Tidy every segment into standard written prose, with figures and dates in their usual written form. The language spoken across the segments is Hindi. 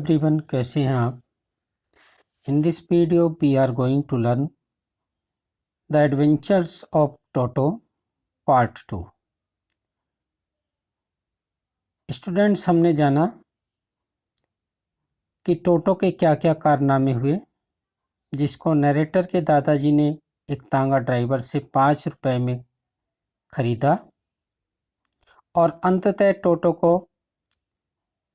एवरीवन, कैसे हैं आप। In this video we are going to learn the adventures of Toto part 2। Students, हमने जाना कि टोटो के क्या क्या कारनामे हुए, जिसको नरेटर के दादाजी ने एक तांगा ड्राइवर से 5 रुपए में खरीदा और अंततः टोटो को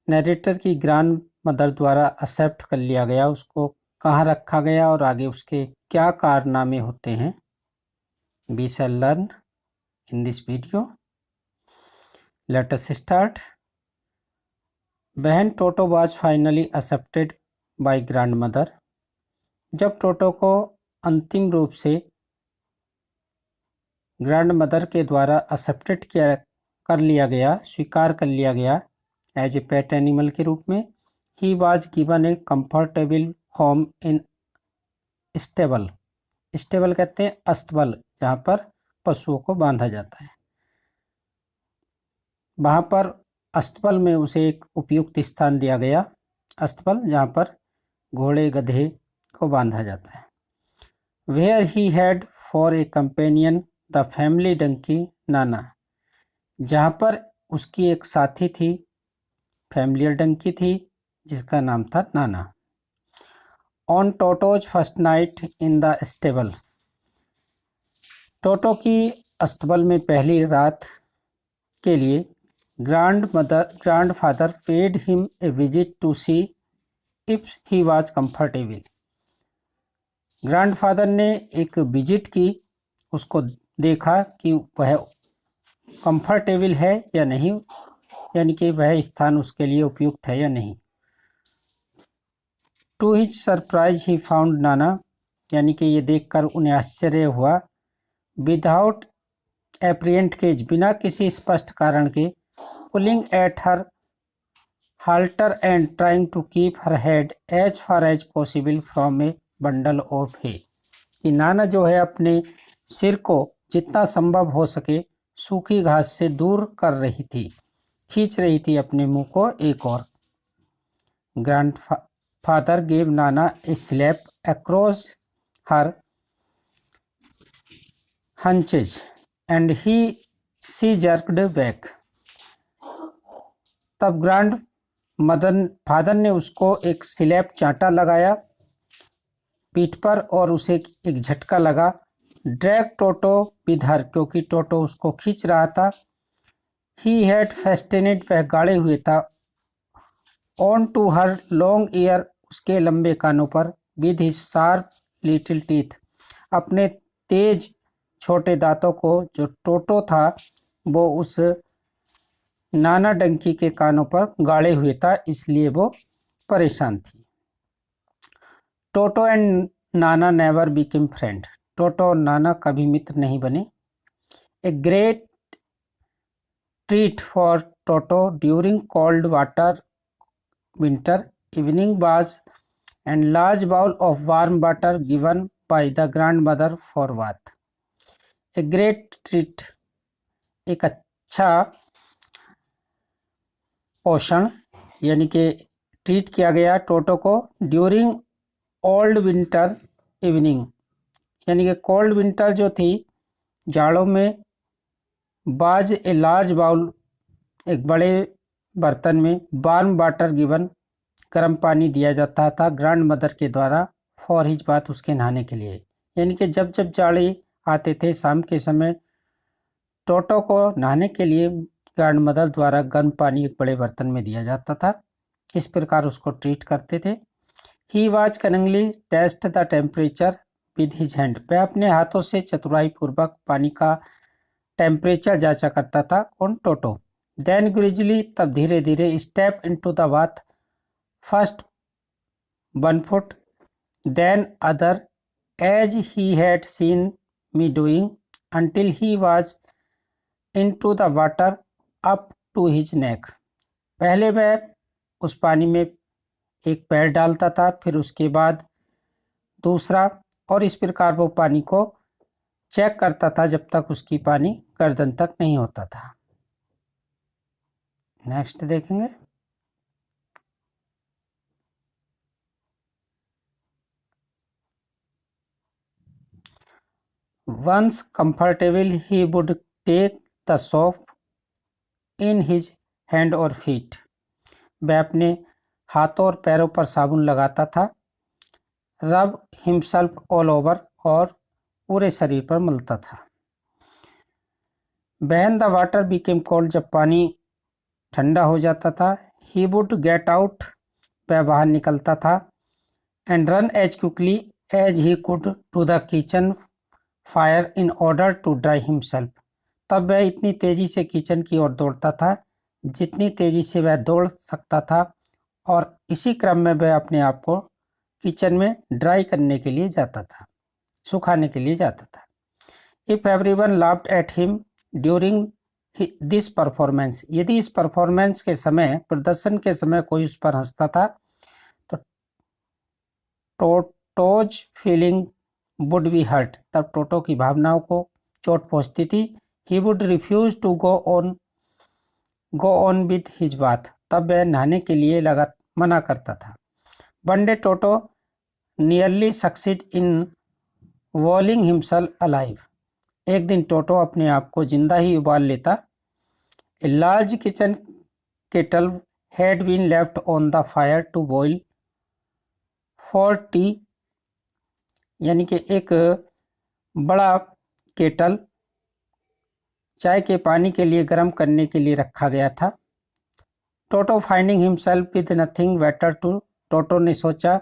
नरेटर की ग्रैंड मदर द्वारा एक्सेप्ट कर लिया गया। उसको कहाँ रखा गया और आगे उसके क्या कारनामे होते हैं, we shall learn in this video. Let us start. When Toto was finally accepted by grandmother, जब टोटो को अंतिम रूप से ग्रैंड मदर के द्वारा एक्सेप्टेड कर लिया गया, स्वीकार कर लिया गया एज ए पेट एनिमल के रूप में, he was given A comfortable home in stable. Stable कहते हैं अस्तबल, जहाँ पर पशुओं को बांधा जाता है। वहाँ पर अस्तबल में उसे एक उपयुक्त स्थान दिया गया, अस्तबल जहाँ पर घोड़े गधे को बांधा जाता है। Where he had for a companion the family donkey Nana, जहाँ पर उसकी एक साथी थी, फैमिली डंकी थी, जिसका नाम था Nana. On Toto's first night in the stable, Toto की अस्तबल में पहली रात के लिए grandfather paid him a visit to see if he was comfortable। Grandfather ने एक विजिट की, उसको देखा कि वह कंफर्टेबल है या नहीं, यानी कि वह स्थान उसके लिए उपयुक्त है या नहीं। To his surprise he found Nana, यानी कि ये देखकर उन्हें आश्चर्य हुआ, विदाउट एप्रिएंट केज, बिना किसी स्पष्ट कारण के, pulling at her halter and trying to keep her head as far as possible from a bundle of hay, कि नाना जो है अपने सिर को जितना संभव हो सके सूखी घास से दूर कर रही थी, खींच रही थी अपने मुंह को एक और। Grandfather gave Nana a slap across her hunches and she jerked back। तब फादर ने उसको एक स्लैप चांटा लगाया पीठ पर और उसे एक झटका लगा। ड्रैग टोटो विद हर, क्योंकि टोटो उसको खींच रहा था। ही हैड फेस्टेनेड, वह गाड़े हुए था। On to her long ear, उसके लंबे कानों पर। With his sharp little teeth, अपने तेज छोटे दांतों को जो टोटो था वो उस नाना डंकी के कानों पर गाड़े हुए था, इसलिए वो परेशान थी। Toto and Nana never became friend, Toto और नाना कभी मित्र नहीं बने। A great treat for Toto during cold water winter evening was and large bowl of warm water given by the grandmother for bath. A great treat, एक अच्छा पोषण, यानी कि ट्रीट किया गया टोटो को ड्यूरिंग ओल्ड विंटर इवनिंग, यानी कि कोल्ड विंटर जो थी, जाड़ों में। बाज ए लार्ज बाउल, एक बड़े बर्तन में। वार्म वाटर गिवन, गर्म पानी दिया जाता था ग्रैंड मदर के द्वारा फॉर हिज बात, उसके नहाने के लिए। यानी कि जब जब जाड़े आते थे शाम के समय, टोटो को नहाने के लिए ग्रैंड मदर द्वारा गर्म पानी एक बड़े बर्तन में दिया जाता था। इस प्रकार उसको ट्रीट करते थे। He was cunningly test the temperature with his hand, वह अपने हाथों से चतुराई पूर्वक पानी का टेम्परेचर जांचा करता था। कौन? टोटो। देन ग्रेजुअली, तब धीरे धीरे, step into the bath, first 1 foot then other, as he had seen me doing, until he was into the water up to his neck। पहले वह उस पानी में एक पैर डालता था, फिर उसके बाद दूसरा, और इस प्रकार वो पानी को चेक करता था जब तक उसकी पानी गर्दन तक नहीं होता था। नेक्स्ट देखेंगे। Once comfortable, he would take the soap in his hand or feet. वह अपने हाथों और पैरों पर साबुन लगाता था. Rub himself all over, और पूरे शरीर पर मलता था. When the water became cold, जब पानी ठंडा हो जाता था, he would get out, वह बाहर निकलता था, and run as quickly as he could to the kitchen fire in order to dry himself. तब वह इतनी तेजी से किचन की ओर दौड़ता था जितनी तेजी से वह दौड़ सकता था, और इसी क्रम में वह अपने आप को किचन में ड्राई करने के लिए जाता था, सुखाने के लिए जाता था. If everyone laughed at him during this performance, यदि इस परफॉर्मेंस के समय, प्रदर्शन के समय कोई उस पर हंसता था, तो Toto's feeling would be hurt, तब टोटो की भावनाओं को चोट पहुंचती थी. He would refuse to go on with his bath, तब वह नहाने के लिए मना करता था. One day Toto nearly succeed in boiling himself alive, एक दिन टोटो अपने आप को जिंदा ही उबाल लेता. A large kitchen kettle had been left on the fire to boil for tea, यानी कि एक बड़ा केटल चाय के पानी के लिए गर्म करने के लिए रखा गया था. Toto finding himself with nothing better to, Toto ने सोचा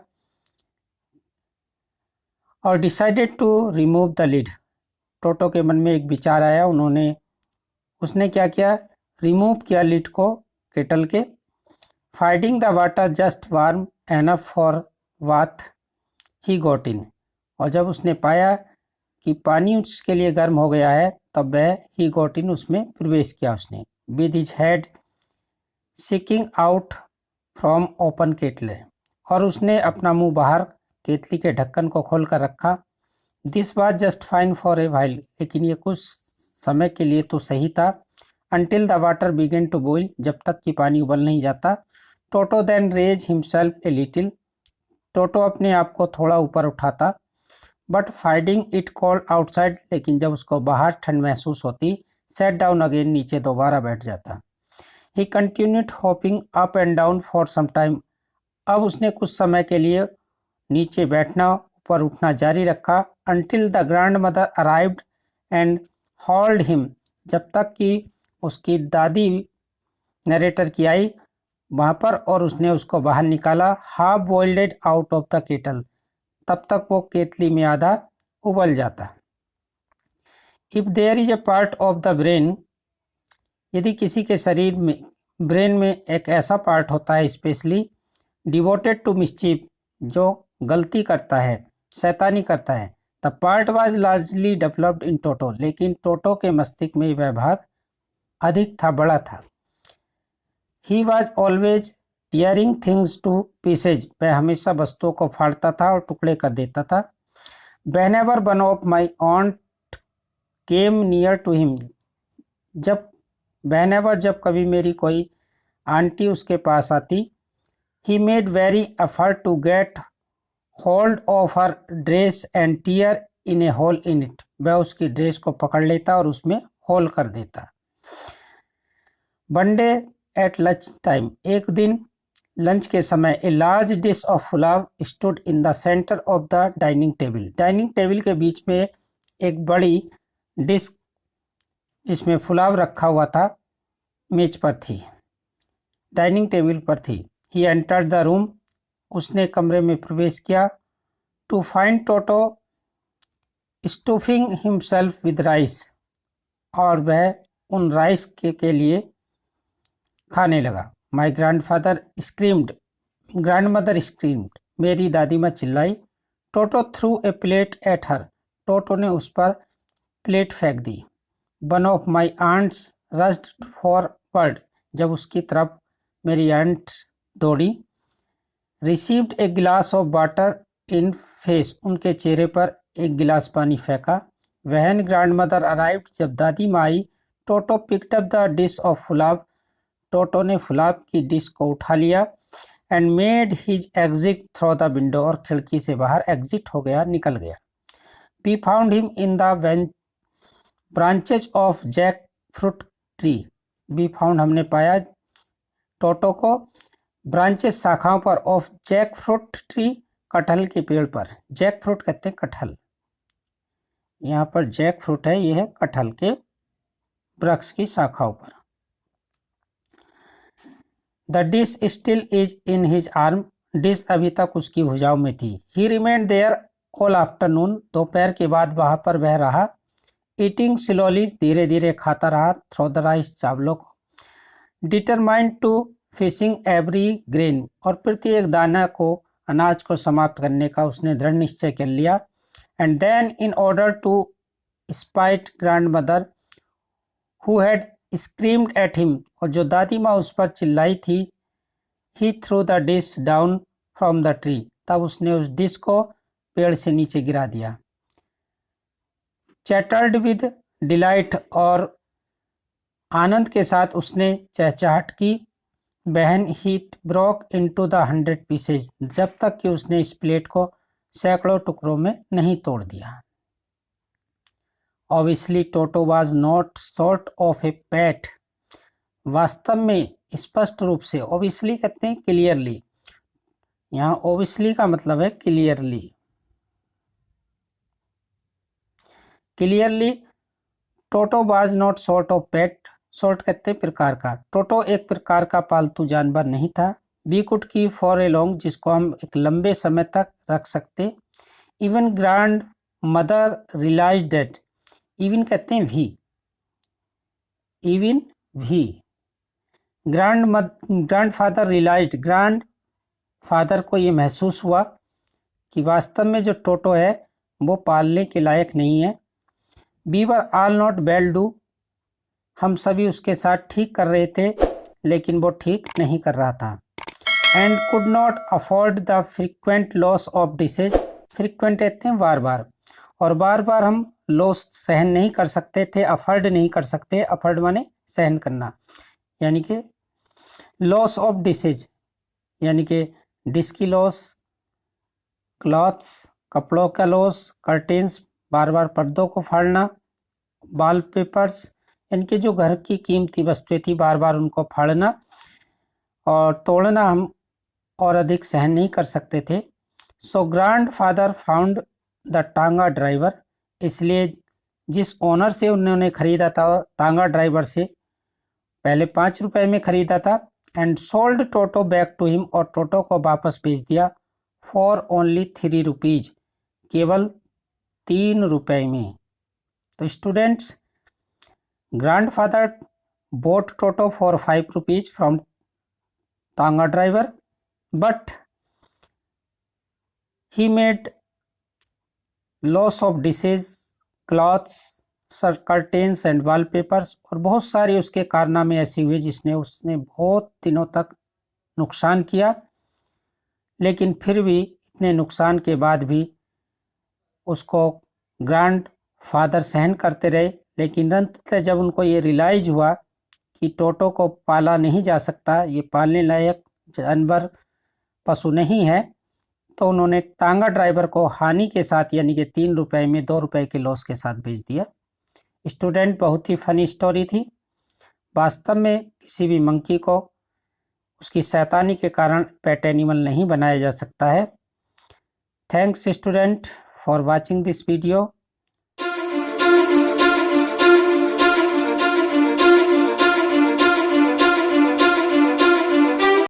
और decided to remove the lid, Toto के मन में एक विचार आया, उसने क्या किया, रिमूव किया लिड को केटल के. Finding the water just warm enough for bath he got in, और जब उसने पाया कि पानी उसके लिए गर्म हो गया है, तब वह ही गॉट इन, उसमें प्रवेश किया उसने. With his head seeking out from open kettle, और उसने अपना मुंह बाहर केतली के ढक्कन को खोल कर रखा. This was just fine for a while, लेकिन ये कुछ समय के लिए तो सही था. Until the water began to boil, जब तक कि पानी उबल नहीं जाता. टोटो then raised himself a little, टोटो अपने आप को थोड़ा ऊपर उठाता. But finding it cold outside, लेकिन जब उसको बाहर ठंड महसूस होती, sat down again, नीचे दोबारा बैठ जाता. He continued hopping up and down for some time, अब उसने कुछ समय के लिए नीचे बैठना ऊपर उठना जारी रखा. Until the grandmother arrived and hauled him, जब तक कि उसकी दादी नरेटर की आई वहाँ पर और उसने उसको बाहर निकाला. Half boiled out of the kettle, तब तक वो केतली में आधा उबल जाता. If there is a part of the brain, यदि किसी के शरीर में ब्रेन में एक ऐसा पार्ट होता है स्पेशली डिवोटेड टू मिस्चीफ, जो गलती करता है, शैतानी करता है. The part was largely developed in Toto, लेकिन टोटो के मस्तिष्क में वह भाग अधिक था, बड़ा था. He was always tearing things to pieces, वह हमेशा वस्तुओं को फाड़ता था और टुकड़े कर देता था. Whenever one of my aunt came near to him, जब कभी मेरी कोई आंटी उसके पास आती. He made very effort to get hold of her dress and tear in a hole in it, वह उसकी ड्रेस को पकड़ लेता और उसमें होल कर देता. One day at lunch time, एक दिन लंच के समय, a large dish of pulao stood in the centre of the dining table, dining table के बीच में एक बड़ी डिश जिसमें पुलाव रखा हुआ था मेज पर थी, डाइनिंग टेबल पर थी. ही एंटर्ड द रूम, उसने कमरे में प्रवेश किया. To find Toto stuffing himself with rice, और वह उन राइस के लिए खाने लगा. माई ग्रैंडमदर स्क्रीम्ड, मेरी दादी माँ चिल्लाई. Toto threw a plate at her, Toto ने उस पर प्लेट फेंक दी. One of my aunts rushed forward, जब उसकी तरफ मेरी आंट दौड़ी. रिसीव्ड ए गिलास ऑफ वाटर इन फेस, उनके चेहरे पर एक गिलास पानी फेंका. वहन ग्रैंडमदर अराइव्ड, जब दादी माँ आई. Toto picked up the dish of pulao, Toto ने पुलाव की डिश को उठा लिया. And made his exit through the window, और खिड़की से बाहर एग्जिट हो गया, निकल गया. We found him in the branches of jackfruit tree. We found हमने पाया टोटो को ब्रांचेस शाखाओं पर ऑफ जैक फ्रूट ट्री कटहल के पेड़ पर। जैक फ्रूट कहते हैं कटहल, यहाँ पर जैक फ्रूट है, यह है कटहल के वृक्ष की शाखाओं पर। The dish still is in his arm. Dish अभी तक उसकी भुजाओं में थी। He remained there all afternoon. दोपहर के बाद वहां पर वह रहा। ईटिंग स्लोली, धीरे धीरे खाता रहा। थ्रो द राइस, चावलों को। Determined to fishing every grain, और प्रत्येक दाना को, अनाज को समाप्त करने का उसने दृढ़ निश्चय कर लिया। And then in order to spite grandmother who had screamed at him, और जो दादी माँ उस पर चिल्लाई थी, he threw the dish down from the tree, तब उसने उस डिश को पेड़ से नीचे गिरा दिया। चैटर्ड विद डिलाइट, और आनंद के साथ उसने चहचहाट की। बहन he broke into the 100 pieces, जब तक कि उसने इस प्लेट को सैकड़ों टुकड़ों में नहीं तोड़ दिया। Obviously toto was not sort of A PAT. वास्तव में, स्पष्ट रूप से, ऑब्वियसली कहते हैं क्लियरली, यहाँ ऑब्वियसली का मतलब है clearly. Clearly toto was not sort of PAT. Sort कहते हैं प्रकार का। टोटो एक प्रकार का पालतू जानवर नहीं था। We could keep for a long, जिसको हम एक लंबे समय तक रख सकते। Even grandmother realise that. Even कहते हैं भी, इवन भी। Grandfather realised, grandfather को ये महसूस हुआ कि वास्तव में जो टोटो है वो पालने के लायक नहीं है। We were all not well do, हम सभी उसके साथ ठीक कर रहे थे, लेकिन वो ठीक नहीं कर रहा था। And could not afford the frequent loss of dishes. Frequent कहते हैं बार बार, और बार बार हम लॉस सहन नहीं कर सकते थे, अफोर्ड नहीं कर सकते। अफोर्ड माने सहन करना, यानी कि लॉस ऑफ डिशेज, यानी कि डिश की लॉस, क्लॉथ्स कपड़ों का लॉस, कर्टेन्स बार बार पर्दों को फाड़ना, वॉल पेपर्स यानी कि जो घर की कीमती वस्तुएं थी बार बार उनको फाड़ना और तोड़ना हम और अधिक सहन नहीं कर सकते थे। सो ग्रैंड फादर फाउंड द टांगा ड्राइवर, इसलिए जिस ओनर से उन्होंने खरीदा था, टांगा ड्राइवर से पहले 5 रुपए में खरीदा था, and sold Toto back to him, और टोटो को वापस भेज दिया फॉर ओनली 3 रुपीज, केवल 3 रुपए में। तो students, grandfather bought Toto for 5 rupees from Tanga driver, but he made loss of dishes, cloths, curtains and wallpapers, और बहुत सारी उसके कारनामे ऐसे हुए जिसने उसने बहुत दिनों तक नुकसान किया। लेकिन फिर भी इतने नुकसान के बाद भी उसको ग्रैंड फादर सहन करते रहे। लेकिन अंततः जब उनको ये रियलाइज हुआ कि टोटो को पाला नहीं जा सकता, ये पालने लायक जानवर पशु नहीं है, तो उन्होंने टांगा ड्राइवर को हानि के साथ यानी कि 3 रुपए में 2 रुपए के लॉस के साथ भेज दिया। स्टूडेंट, बहुत ही फनी स्टोरी थी। वास्तव में किसी भी मंकी को उसकी शैतानी के कारण पेट एनिमल नहीं बनाया जा सकता है। Thanks student for watching this video.